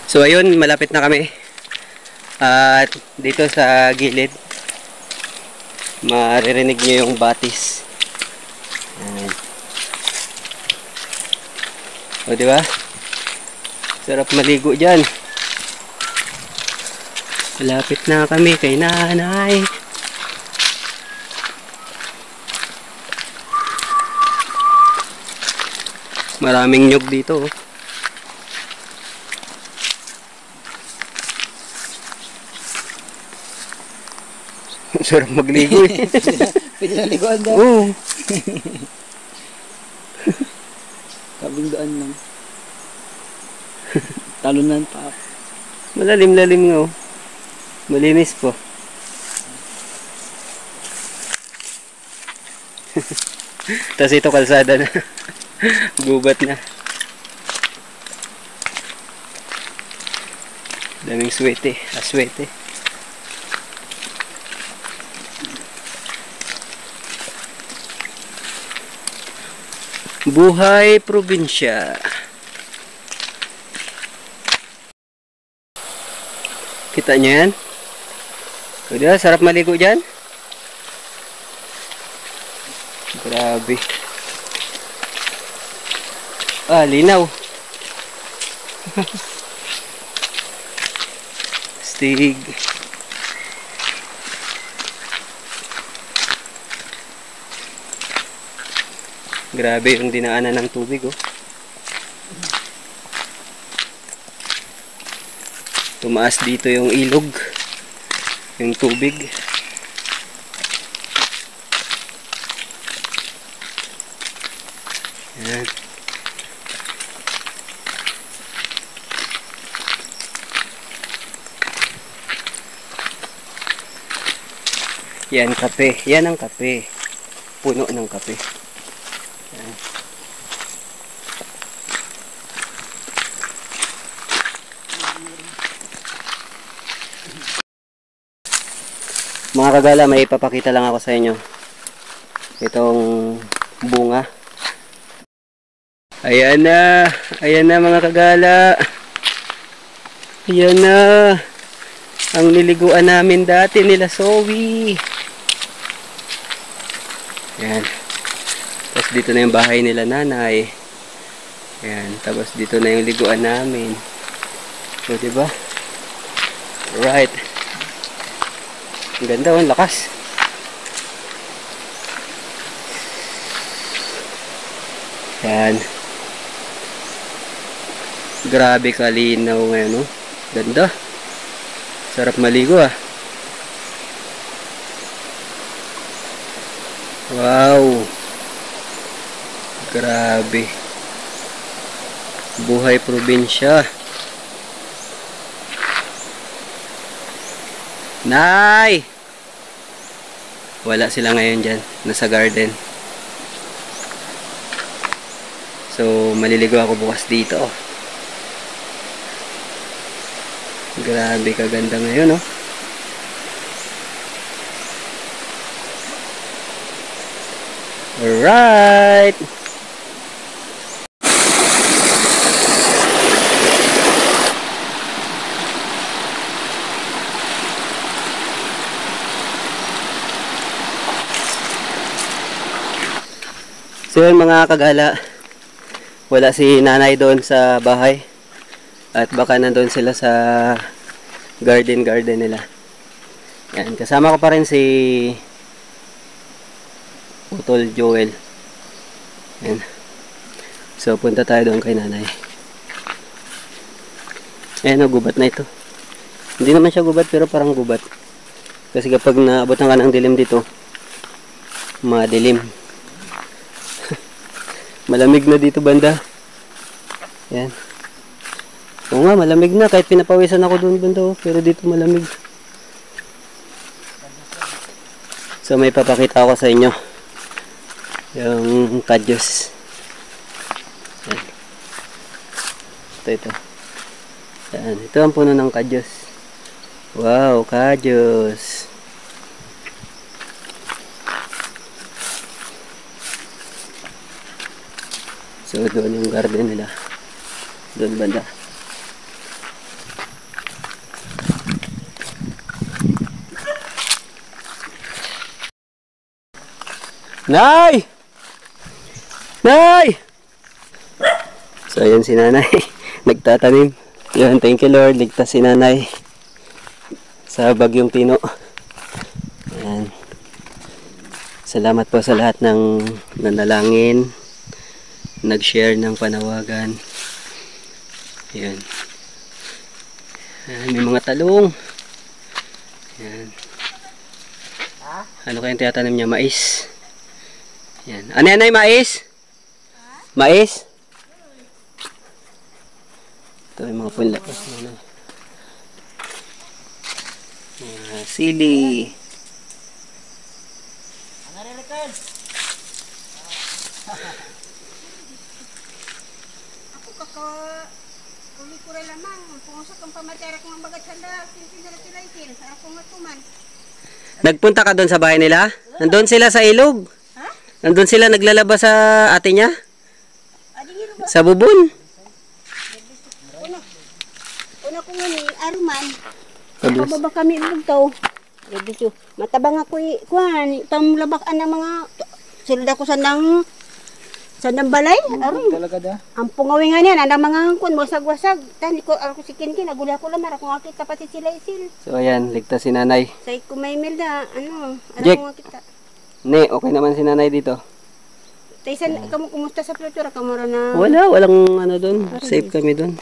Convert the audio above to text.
So ayun, malapit na kami. At dito sa gilid, maririnig nyo yung batis. Ayan. O diba? Sarap maligo dyan. Malapit na kami kay nanay. Maraming nyug dito. Sarap magligo eh. Pwede na liguan daw. Oo. Kabing daan lang. Talunan pa. Malalim-lalim nga oh. Malinis po. Tapos ito kalsada na. Gubat na. Daming swete. Aswete. Buhay probinsya. Kita nyo yan? Udah, sarap maligo dyan. Grabe. Ah, linaw. Stig. Grabe yung dinaanan ng tubig, oh. Tumaas dito yung ilog. Yung tubig. Ayan. Yan, kape. Yan ang kape. Puno ng kape. Ayan. Mga kagala, may ipapakita lang ako sa inyo. Itong bunga. Ayan na. Ayan na mga kagala. Ayan na. Ang niliguan namin dati nila Zoe. Ayan. Tapos dito na yung bahay nila nanay. Ayan. Tapos dito na yung liguan namin. So, diba? Right. Ang ganda, ang lakas. Yan. Grabe kalinaw ngayon, no? Ganda. Sarap maligo, ah. Wow. Grabe. Buhay probinsya. Nay! Wala sila ngayon dyan. Nasa garden. So, maliligo ako bukas dito. Grabe kaganda ngayon, no? Alright! So yun mga kagala, wala si nanay doon sa bahay at baka nandun sila sa garden nila. Yan, kasama ko pa rin si Utol Joel. Yan. So punta tayo doon kay nanay. Ayan o, gubat na ito. Hindi naman siya gubat pero parang gubat. Kasi kapag naabotan ka ng dilim dito, madilim. Malamig na dito banda. Yan. Oo nga, malamig na. Kahit pinapawisan ako doon banda. Pero dito malamig. So may papakita ako sa inyo. Yung kadyos. Yan. Ito. Yan. Ito ang puno ng kadyos. Wow, kadyos. So doon yung garden nila. Doon banda. Nay! Nay! So, ayan si nanay. Nagtatanim. Yun, thank you Lord. Ligtas si nanay sa bagyong Tino. Ayan. Salamat po sa lahat ng nanalangin, nag-share ng panawagan. Ayan. Ayan, may mga talong. Ayan. Ano kayang tiyatanim niya? Mais. Ayan. Ano yan ay mais? Mais? Ito yung mga punla. Sili. Ako uli ko rin lamang. Pungusok ang pamatera kong ang bagat sanda. Sinsinala sila itin. Sa akong matuman. Nagpunta ka doon sa bahay nila? Nandun sila sa ilog? Ha? Nandun sila naglalaba sa ate niya? Ading hiro ba? Sa bubon? Una ko nga ni Aruman. Tapos, Pababa kami bugtaw. Dito matabang ako kuan pamlabak ang mga silda ko sandang balay. Aron. Talaga da. Ang pungawin nga niyan ang mga kun wasag-wasag. Tani ko ako si Kinkin agula ko lamar ako akita pati sila isil. so ayan, ligtas si nanay. Say ko may milda ano Jack. ko kita. Ne, okay naman si nanay dito. Taysan kamu kumusta sa Plutura kamura na Walang ano doon. Safe kami doon.